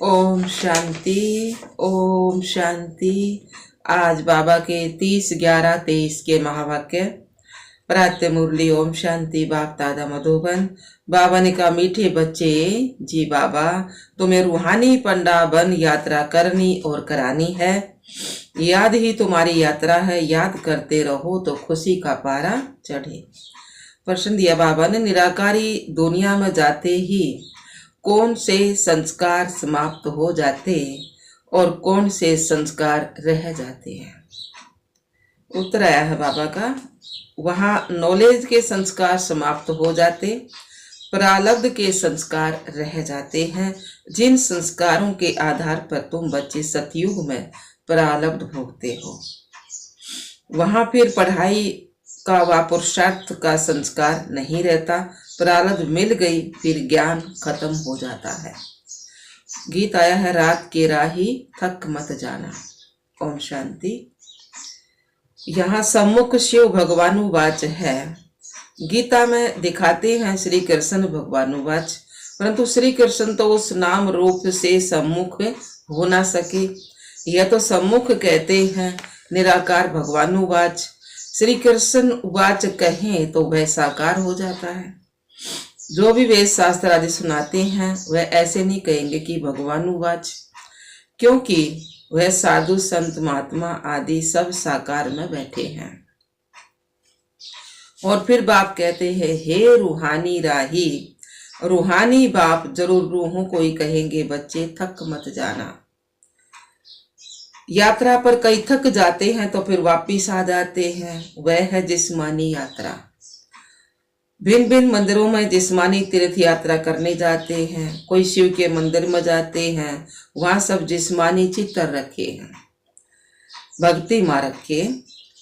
ओम शांति। ओम शांति। आज बाबा के 30/11/23 के महावाक्य प्रातः मुरली। ओम शांति। बाप दादा मधुबन। बाबा ने कहा, मीठे बच्चे जी बाबा, तुम्हें रूहानी पंडा बन यात्रा करनी और करानी है। याद ही तुम्हारी यात्रा है, याद करते रहो तो खुशी का पारा चढ़े। प्रश्न दिया बाबा ने, निराकारी दुनिया में जाते ही कौन से संस्कार समाप्त हो जाते और कौन से संस्कार रह जाते हैं। उत्तर आया है बाबा का, वहां नॉलेज के संस्कार समाप्त हो जाते, प्रारब्ध के संस्कार रह जाते हैं। जिन संस्कारों के आधार पर तुम बच्चे सतयुग में प्रारब्ध भोगते हो, वहां फिर पढ़ाई का व पुरुषार्थ का संस्कार नहीं रहता। प्रारब्ध मिल गई, फिर ज्ञान खत्म हो जाता है। गीत आया है, रात के राही थक मत जाना। ओम शांति। यहाँ सम्मुख शिव भगवानुवाच है। गीता में दिखाते हैं श्री कृष्ण भगवानुवाच, परंतु श्री कृष्ण तो उस नाम रूप से सम्मुख हो ना सके। यह तो सम्मुख कहते हैं, निराकार भगवानुवाच। श्री कृष्ण उवाच कहें तो वह साकार हो जाता है। जो भी वेद शास्त्र आदि सुनाते हैं वह ऐसे नहीं कहेंगे कि भगवान उवाच, क्योंकि वह साधु संत महात्मा आदि सब साकार में बैठे हैं। और फिर बाप कहते हैं, हे रूहानी राही, रूहानी बाप जरूर रूहों को ही कहेंगे, बच्चे थक मत जाना। यात्रा पर कई थक जाते हैं तो फिर वापिस आ जाते हैं, वह है जिस्मानी यात्रा। भिन्न भिन्न मंदिरों में जिस्मानी तीर्थ यात्रा करने जाते हैं। कोई शिव के मंदिर में जाते हैं, वहां सब जिस्मानी चित्र रखे हैं, भक्ति मार्ग के।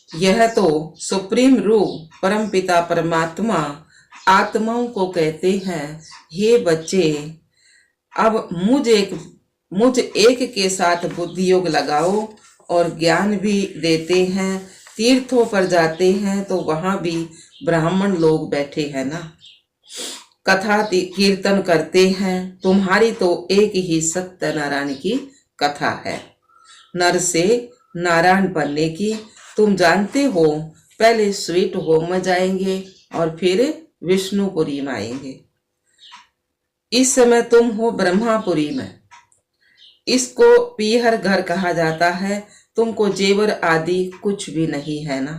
यह तो सुप्रीम रूप परम पिता परमात्मा आत्माओं को कहते हैं, हे बच्चे, अब मुझ एक के साथ बुद्धि योग लगाओ और ज्ञान भी देते हैं। तीर्थों पर जाते हैं तो वहां भी ब्राह्मण लोग बैठे हैं ना, कथा कीर्तन करते हैं। तुम्हारी तो एक ही सत्यनारायण की कथा है, नर से नारायण बनने की। तुम जानते हो, पहले स्वीट होम में जाएंगे और फिर विष्णुपुरी में आएंगे। इस समय तुम हो ब्रह्मापुरी में। इसको पीहर घर कहा जाता है। तुमको जेवर आदि कुछ भी नहीं है ना,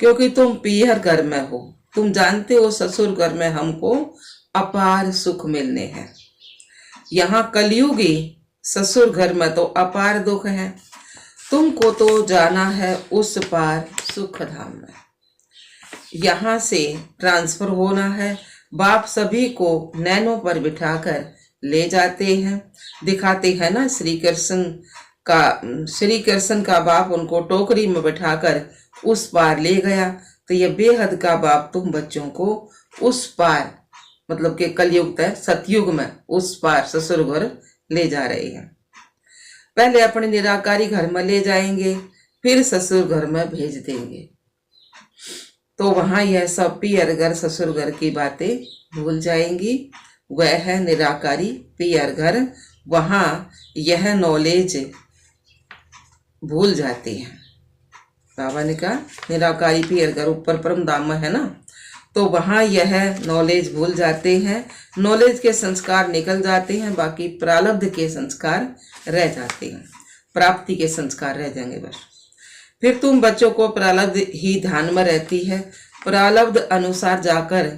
क्योंकि तुम पीहर घर में हो। तुम जानते हो ससुर घर में हमको अपार सुख मिलने हैं। यहाँ कलयुगी ससुर घर में तो अपार दुख है। तुमको तो जाना है उस पार सुख धाम में। यहाँ से ट्रांसफर होना है। बाप सभी को नैनों पर बिठाकर ले जाते हैं। दिखाते हैं ना, श्री कृष्ण का बाप उनको टोकरी में बिठाकर उस पार ले गया। तो ये बेहद का बाप तुम बच्चों को उस पार, मतलब कि कलयुग तक सतयुग में उस पार ससुर घर ले जा रहे हैं। पहले अपने निराकारी घर में ले जाएंगे, फिर ससुर घर में भेज देंगे। तो वहां यह सब पियर घर ससुर घर की बातें भूल जाएंगी। वह है निराकारी पियर घर, वहां यह नॉलेज भूल जाते हैं। बाबा ने कहा, निराकारी पियर घर ऊपर परम धाम में है ना, तो वहां यह नॉलेज भूल जाते हैं। नॉलेज के संस्कार निकल जाते हैं, बाकी प्रारब्ध के संस्कार रह जाते हैं। प्राप्ति के संस्कार रह जाएंगे बस। फिर तुम बच्चों को प्रारब्ध ही ध्यान में रहती है। प्रारब्ध अनुसार जाकर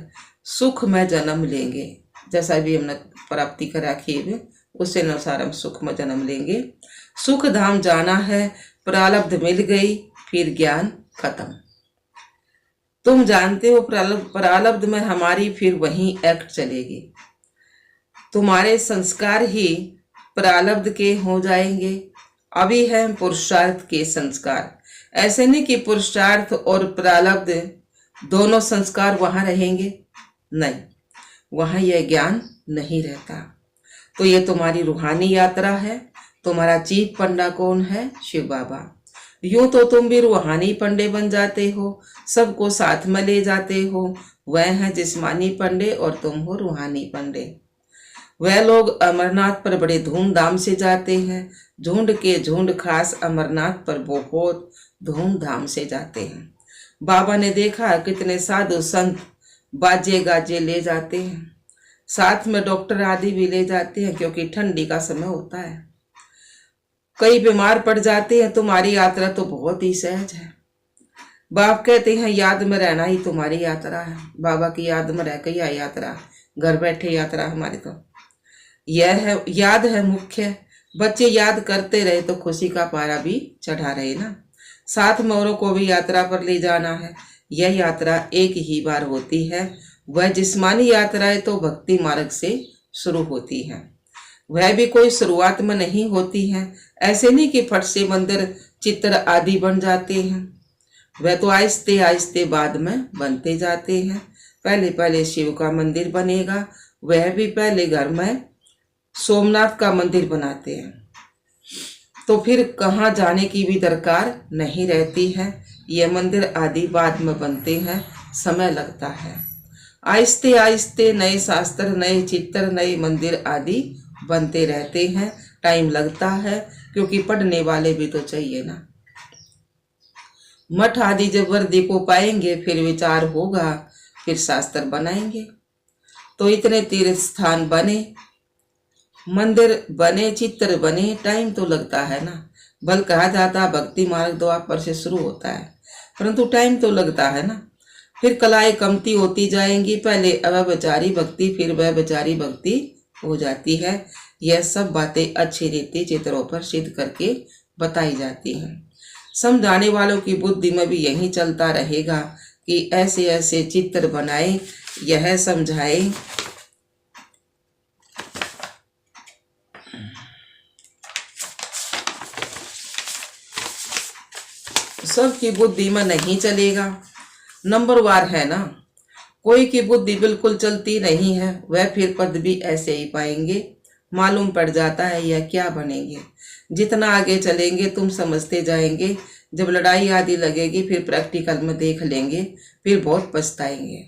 सुख में जन्म लेंगे। जैसा भी हमने प्राप्ति करा खीब, उससे अनुसार हम सुख में जन्म लेंगे। सुख धाम जाना है। प्रारब्ध मिल गई, फिर ज्ञान खत्म। तुम जानते हो प्रारब्ध में हमारी फिर वही एक्ट चलेगी। तुम्हारे संस्कार ही प्रारब्ध के हो जाएंगे। अभी है पुरुषार्थ के संस्कार। ऐसे नहीं कि पुरुषार्थ और प्रारब्ध दोनों संस्कार वहां रहेंगे, नहीं, वहां यह ज्ञान नहीं रहता। तो ये तुम्हारी रूहानी यात्रा है। तुम्हारा चीफ पंडा कौन है? शिव बाबा। यूं तो तुम भी रूहानी पंडे बन जाते हो, सबको साथ में ले जाते हो। वह है जिस्मानी पंडे और तुम हो रूहानी पंडे। वह लोग अमरनाथ पर बड़े धूमधाम से जाते हैं। झुंड के झुंड खास अमरनाथ पर बहुत धूमधाम से जाते हैं। बाबा ने देखा कितने साधु संत बाजे गाजे ले जाते हैं, साथ में डॉक्टर आदि भी ले जाते हैं, क्योंकि ठंडी का समय होता है। कई बीमार पड़ जाते हैं। तुम्हारी यात्रा तो बहुत ही सहज है। बाप कहते हैं याद में रहना ही तुम्हारी यात्रा है। बाबा की याद में रह के यह यात्रा, घर बैठे यात्रा हमारी तो यह है, याद है मुख्य। बच्चे याद करते रहे तो खुशी का पारा भी चढ़ा रहे ना। साथ में औरों को भी यात्रा पर ले जाना है। यह यात्रा एक ही बार होती है। वह जिस्मानी यात्राएं तो भक्ति मार्ग से शुरू होती है। वह भी कोई शुरुआत में नहीं होती है। ऐसे नहीं कि फट से मंदिर चित्र आदि बन जाते हैं। वह तो आहिस्ते आहिस्ते बाद में बनते जाते हैं। पहले पहले शिव का मंदिर बनेगा। वह भी पहले घर में सोमनाथ का मंदिर बनाते हैं, तो फिर कहाँ जाने की भी दरकार नहीं रहती है। यह मंदिर आदि बाद में बनते हैं, समय लगता है। आहिस्ते आहिस्ते नए शास्त्र, नए चित्र, नए मंदिर आदि बनते रहते हैं। टाइम लगता है, क्योंकि पढ़ने वाले भी तो चाहिए ना। मठ आदि जब वर्दी को पाएंगे फिर विचार होगा, फिर शास्त्र बनाएंगे। तो इतने तीर्थ स्थान बने, मंदिर बने, चित्र बने, टाइम तो लगता है ना। बल कहा जाता भक्ति मार्ग द्वापर से शुरू होता है, परंतु टाइम तो लगता है ना। फिर कलाएं कमती होती जाएंगी। पहले अव्यभिचारी भक्ति, फिर व्यभिचारी भक्ति हो जाती है। यह सब बातें अच्छी रीति चित्रों पर सिद्ध करके बताई जाती हैं। समझाने वालों की बुद्धि में भी यही चलता रहेगा कि ऐसे ऐसे चित्र बनाए, यह समझाए। सबकी बुद्धि में नहीं चलेगा, नंबरवार है ना। कोई की बुद्धि बिल्कुल चलती नहीं है, वह फिर पद भी ऐसे ही पाएंगे। मालूम पड़ जाता है यह क्या बनेंगे। जितना आगे चलेंगे तुम समझते जाएंगे। जब लड़ाई आदि लगेगी फिर प्रैक्टिकल में देख लेंगे, फिर बहुत पछताएंगे।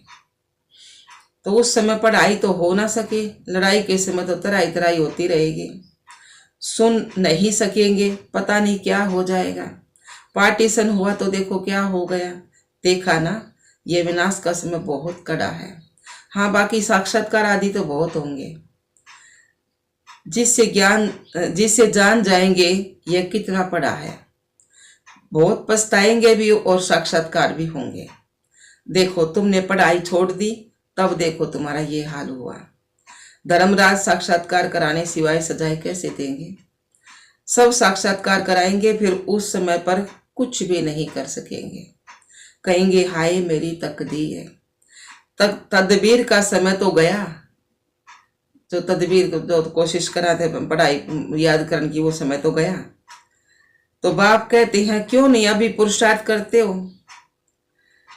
तो उस समय पढ़ाई तो हो ना सके, लड़ाई के समय तो तराई तराई होती रहेगी। सुन नहीं सकेंगे, पता नहीं क्या हो जाएगा। पार्टीशन हुआ तो देखो क्या हो गया, देखा ना। ये विनाश का समय बहुत कड़ा है। हाँ, बाकी साक्षात्कार आदि तो बहुत होंगे, जिससे जान जाएंगे यह कितना पड़ा है। बहुत पछताएंगे भी और साक्षात्कार भी होंगे। देखो तुमने पढ़ाई छोड़ दी, तब देखो तुम्हारा ये हाल हुआ। धर्मराज साक्षात्कार कराने सिवाय सजाए कैसे देंगे। सब साक्षात्कार कराएंगे, फिर उस समय पर कुछ भी नहीं कर सकेंगे। कहेंगे हाय मेरी तकदीर। तदबीर का समय तो गया। जो तदबीर जो कोशिश करा थे पढ़ाई याद करने की, वो समय तो गया। तो बाप कहते हैं क्यों नहीं अभी पुरुषार्थ करते हो।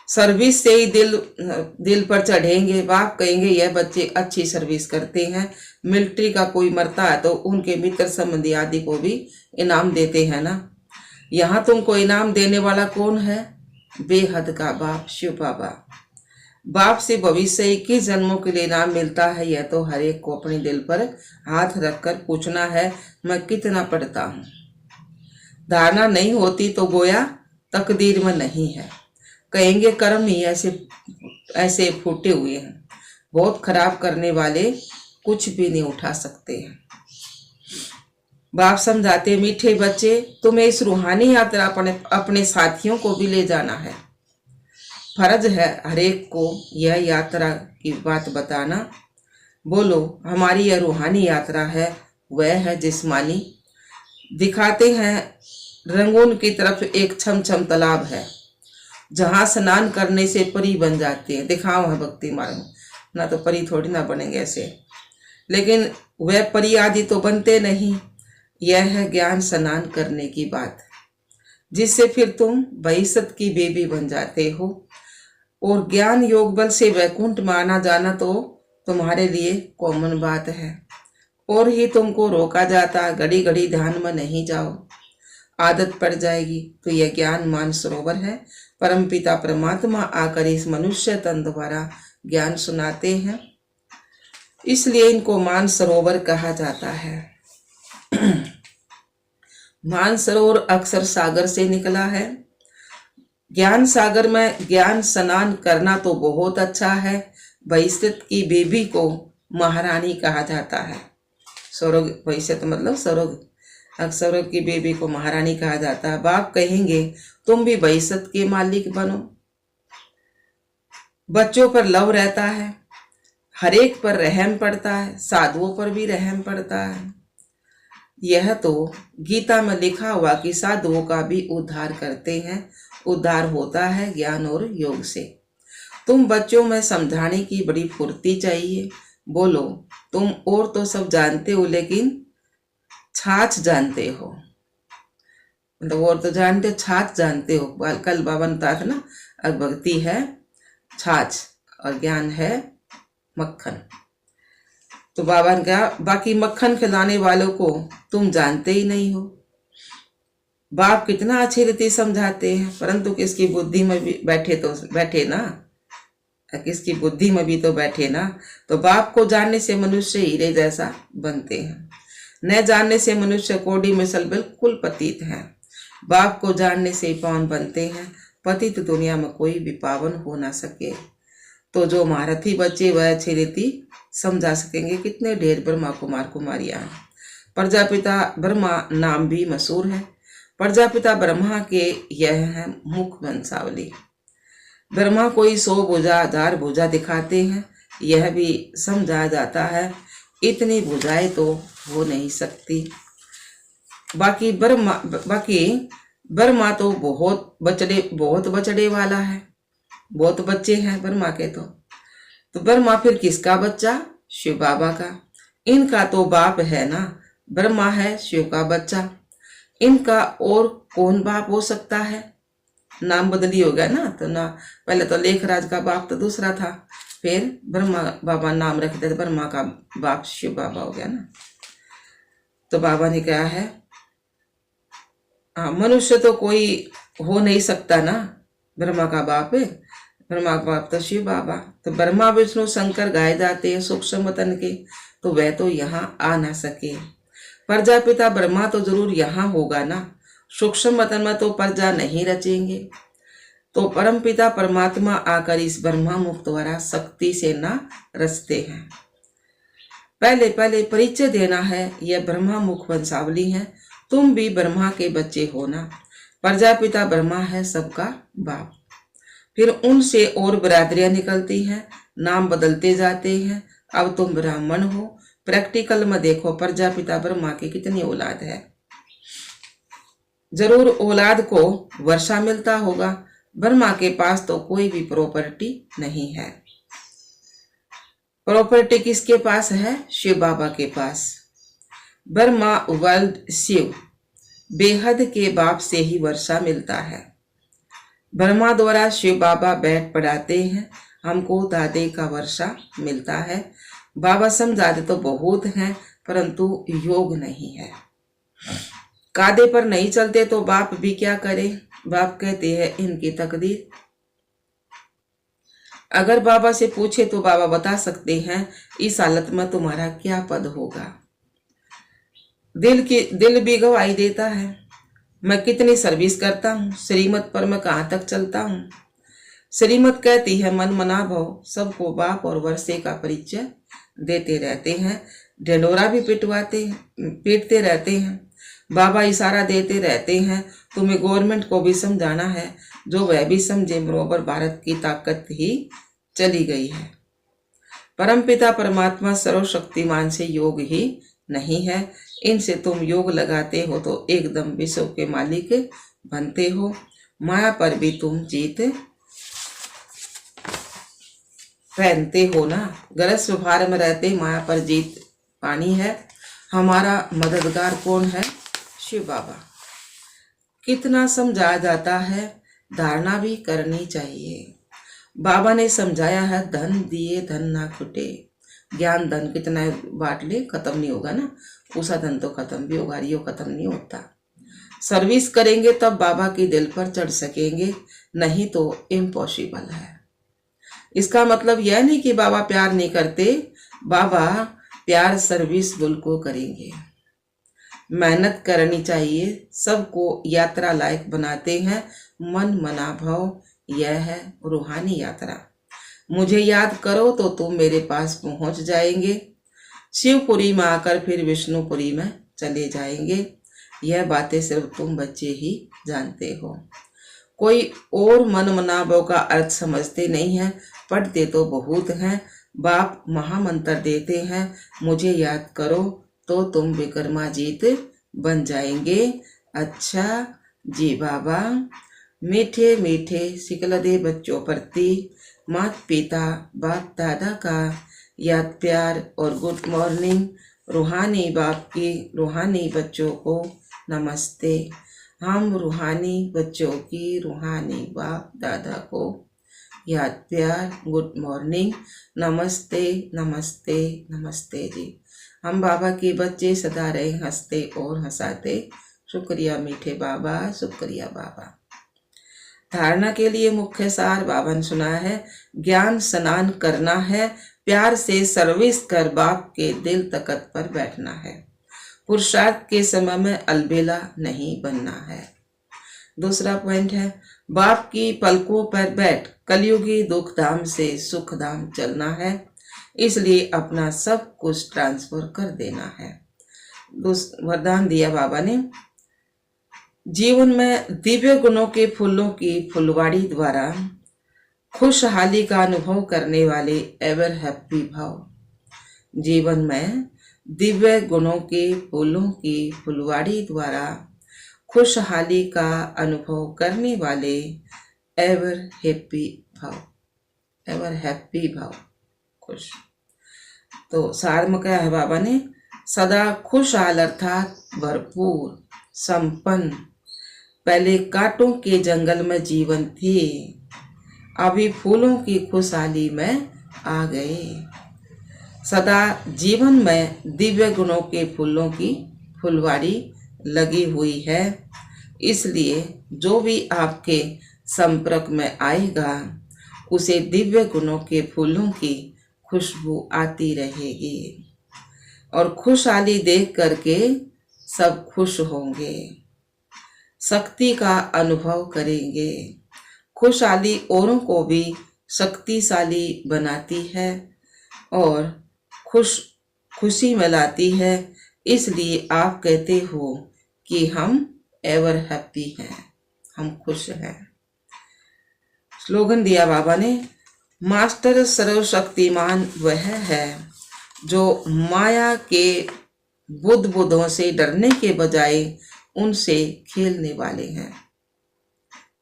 सर्विस से ही दिल पर चढ़ेंगे। बाप कहेंगे यह बच्चे अच्छी सर्विस करते हैं। मिलिट्री का कोई मरता है तो उनके मित्र संबंधी आदि को भी इनाम देते हैं ना। यहाँ तुमको इनाम देने वाला कौन है? बेहद का बाप शिव बाबा। बाप से भविष्य 21 जन्मों के लिए इनाम मिलता है। यह तो हर एक को अपने दिल पर हाथ रखकर पूछना है, मैं कितना पढ़ता हूँ। धारणा नहीं होती तो गोया तकदीर में नहीं है। कहेंगे कर्म ही ऐसे फूटे हुए हैं, बहुत खराब करने वाले कुछ भी नहीं उठा सकते हैं। बाप समझाते मीठे बच्चे, तुम्हें इस रूहानी यात्रा अपने साथियों को भी ले जाना है। फर्ज है हरेक को यह यात्रा की बात बताना। बोलो हमारी यह रूहानी यात्रा है, वह है जिस्मानी। दिखाते हैं रंगून की तरफ एक छमछम तालाब है, जहां स्नान करने से परी बन जाते हैं। दिखाओ है भक्ति मार्ग, ना तो परी थोड़ी ना बनेंगे ऐसे। लेकिन वह परी आदि तो बनते नहीं। यह है ज्ञान स्नान करने की बात, जिससे फिर तुम बहिसत की बेबी बन जाते हो। और ज्ञान योग बल से वैकुंठ में आना जाना तो तुम्हारे लिए कॉमन बात है। और ही तुमको रोका जाता, घड़ी घड़ी ध्यान में नहीं जाओ, आदत पड़ जाएगी। तो यह ज्ञान मान सरोवर है। परमपिता परमात्मा आकर इस मनुष्य तन द्वारा ज्ञान सुनाते हैं। इसलिए इनको मानसरोवर कहा जाता है। मानसरोवर अक्सर सागर से निकला है। ज्ञान सागर में ज्ञान स्नान करना तो बहुत अच्छा है। भविष्य की बेबी को महारानी कहा जाता है। सौरभ भविष्य मतलब सौरभ की बेबी को महारानी कहा जाता है। बाप कहेंगे तुम भी भविष्य के मालिक बनो। बच्चों पर लव रहता है, हरेक पर रहम पड़ता है, साधुओं पर भी रहम पड़ता है। यह तो गीता में लिखा हुआ कि साधुओं का भी उद्धार करते हैं। उद्धार होता है ज्ञान और योग से। तुम बच्चों में समझाने की बड़ी फुर्ती चाहिए। बोलो तुम और तो सब जानते हो लेकिन छाछ जानते हो। मतलब और तो जानते हो, छाछ जानते हो। कल बाबा ने बताया था ना, अब भक्ति है छाछ और ज्ञान है मक्खन। तो बाबा ने कहा बाकी मक्खन खिलाने वालों को तुम जानते ही नहीं हो। बाप कितना अच्छी रीति समझाते हैं, परंतु किसकी बुद्धि में भी बैठे ना, किसकी बुद्धि में भी तो बैठे ना। तो बाप को जानने से मनुष्य हीरे जैसा बनते हैं, न जानने से मनुष्य कोड़ी मिसल बिल्कुल पतित हैं। बाप को जानने से पावन बनते हैं। पतित दुनिया में कोई भी पावन हो ना सके। तो जो महारथी बच्चे वह अच्छी रीति समझा सकेंगे। कितने ढेर ब्रह्मा कुमार कुमारियां हैं। प्रजापिता ब्रह्मा नाम भी मशहूर है। प्रजापिता ब्रह्मा के यह है मुख वंशावली। ब्रह्मा कोई 100 भुजा 1000 भुजा दिखाते हैं, यह भी समझा जाता है इतनी भुजाएं तो हो नहीं सकती। बाकी ब्रह्मा तो बहुत बचड़े वाला है, बहुत बच्चे हैं ब्रह्मा के। तो ब्रह्मा फिर किसका बच्चा? शिव बाबा का। इनका तो बाप है ना, ब्रह्मा है शिव का बच्चा। इनका और कौन बाप हो सकता है? नाम बदली हो गया ना, तो ना पहले तो लेखराज का बाप तो दूसरा था, फिर ब्रह्मा बाबा नाम रखते थे, ब्रह्मा का बाप शिव बाबा हो गया ना। तो बाबा ने कहा है मनुष्य तो कोई हो नहीं सकता ना ब्रह्मा का बाप है। ब्रह्मा का बाप तो शिव बाबा। तो ब्रह्मा विष्णु शंकर गाए जाते हैं सूक्ष्म वतन के, तो वह तो यहाँ आ ना सके। प्रजापिता ब्रह्मा तो जरूर यहाँ होगा ना, सूक्ष्म वतन में तो प्रजा नहीं रचेंगे। तो परमपिता परमात्मा आकर इस ब्रह्मा मुख द्वारा शक्ति से ना रचते हैं। पहले परिचय देना है, यह ब्रह्मा मुख वंशावली है। तुम भी ब्रह्मा के बच्चे हो ना। प्रजापिता ब्रह्मा है सबका बाप। फिर उनसे और बरादरियां निकलती हैं, नाम बदलते जाते हैं। अब तुम ब्राह्मण हो। प्रैक्टिकल में देखो प्रजापिता ब्रह्मा की कितनी औलाद है। जरूर औलाद को वर्षा मिलता होगा। ब्रह्मा के पास तो कोई भी प्रॉपर्टी नहीं है। प्रॉपर्टी किसके पास है? शिव बाबा के पास। ब्रह्मा वर्ल्ड शिव बेहद के बाप से ही वर्षा मिलता है। ब्रह्मा द्वारा शिव बाबा बैठ पढ़ाते हैं, हमको दादे का वर्षा मिलता है। बाबा समझाते तो बहुत हैं, परंतु योग नहीं है। कादे पर नहीं चलते तो बाप भी क्या करे। बाप कहते हैं इनकी तकदीर। अगर बाबा से पूछे तो बाबा बता सकते हैं इस हालत में तुम्हारा क्या पद होगा। दिल भी गवाही देता है, मैं कितनी सर्विस करता हूँ, श्रीमत पर मैं कहाँ तक चलता हूँ। श्रीमत कहती है मन मना भव, सबको बाप और वर्षे का परिचय देते रहते हैं। ढिंडोरा भी पीटते रहते हैं। बाबा इशारा देते रहते हैं, तुम्हें गवर्नमेंट को भी समझाना है, जो वह भी समझे बरोबर भारत की ताकत ही चली गई है। परमपिता परमात्मा सर्वशक्तिमान से योग ही नहीं है। इनसे तुम योग लगाते हो तो एकदम विश्व के मालिक बनते हो। माया पर भी तुम जीत पहनते हो ना। गरज व्यवहार में रहते माया पर जीत पानी है। हमारा मददगार कौन है? शिव बाबा। कितना समझाया जाता है, धारणा भी करनी चाहिए। बाबा ने समझाया है धन दिए धन ना खुटे। ज्ञान धन कितना बांट ले खत्म नहीं होगा ना, उसा धन तो खत्म भी होगा, यो खत्म नहीं होता। सर्विस करेंगे तब बाबा की दिल पर चढ़ सकेंगे, नहीं तो इम्पॉसिबल है। इसका मतलब यह नहीं कि बाबा प्यार नहीं करते, बाबा प्यार सर्विस बिल्कुल करेंगे। मेहनत करनी चाहिए, सबको यात्रा लायक बनाते हैं। मन मना भाव यह है रूहानी यात्रा। मुझे याद करो तो तुम मेरे पास पहुंच जाएंगे। शिवपुरी में आकर फिर विष्णुपुरी में चले जाएंगे। यह बातें सिर्फ तुम बच्चे ही जानते हो। कोई और मन मनावों का अर्थ समझते नहीं है, पढ़ते तो बहुत हैं। बाप महामंत्र देते हैं, मुझे याद करो तो तुम विक्रमाजीत बन जाएंगे। अच्छा जी बाबा। मीठे मीठे सिकलदे बच्चों प्रति माता पिता बाप दादा का याद प्यार और गुड मॉर्निंग। रूहानी बाप की रूहानी बच्चों को नमस्ते। हम रूहानी बच्चों की रूहानी बाप दादा को याद प्यार गुड मॉर्निंग, नमस्ते नमस्ते नमस्ते जी। हम बाबा के बच्चे सदा रहे हंसते और हंसाते। शुक्रिया मीठे बाबा, शुक्रिया बाबा। धारणा के लिए मुख्य सार बाबा ने सुना है। ज्ञान स्नान करना है, प्यार से सर्विस कर बाप के दिल तख्त पर बैठना है। पुरुषार्थ के समय में अलबेला नहीं बनना है। दूसरा पॉइंट है, बाप की पलकों पर बैठ कलयुगी दुख धाम से सुख धाम चलना है, इसलिए अपना सब कुछ ट्रांसफर कर देना है। वरदान दिया बाबा ने, जीवन में दिव्य गुणों के फूलों की फुलवाड़ी द्वारा खुशहाली का अनुभव करने वाले एवर हैप्पी भाव। जीवन में दिव्य गुणों के फूलों की फुलवाड़ी द्वारा खुशहाली का अनुभव करने वाले एवर हैप्पी भाव, एवर हैप्पी भाव, खुश। तो सार में क्या है बाबा ने, सदा खुशहाल अर्थात भरपूर संपन्न। पहले कांटों के जंगल में जीवन थे, अभी फूलों की खुशहाली में आ गए। सदा जीवन में दिव्य गुणों के फूलों की फुलवाड़ी लगी हुई है, इसलिए जो भी आपके संपर्क में आएगा उसे दिव्य गुणों के फूलों की खुशबू आती रहेगी और खुशहाली देख करके सब खुश होंगे, शक्ति का अनुभव करेंगे। खुशहाली औरों को भी शक्तिशाली बनाती है और खुशी मिलाती है, इसलिए आप कहते हो कि हम एवर हैप्पी हैं, हम खुश हैं। स्लोगन दिया बाबा ने, मास्टर सर्वशक्तिमान वह है जो माया के बुद्धों से डरने के बजाय उनसे खेलने वाले हैं।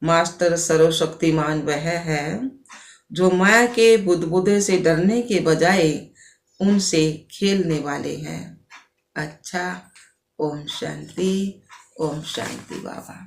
मास्टर सर्वशक्तिमान वह है जो माया के बुद्धे से डरने के बजाय उनसे खेलने वाले हैं। अच्छा, ओम शांति, ओम शांति बाबा।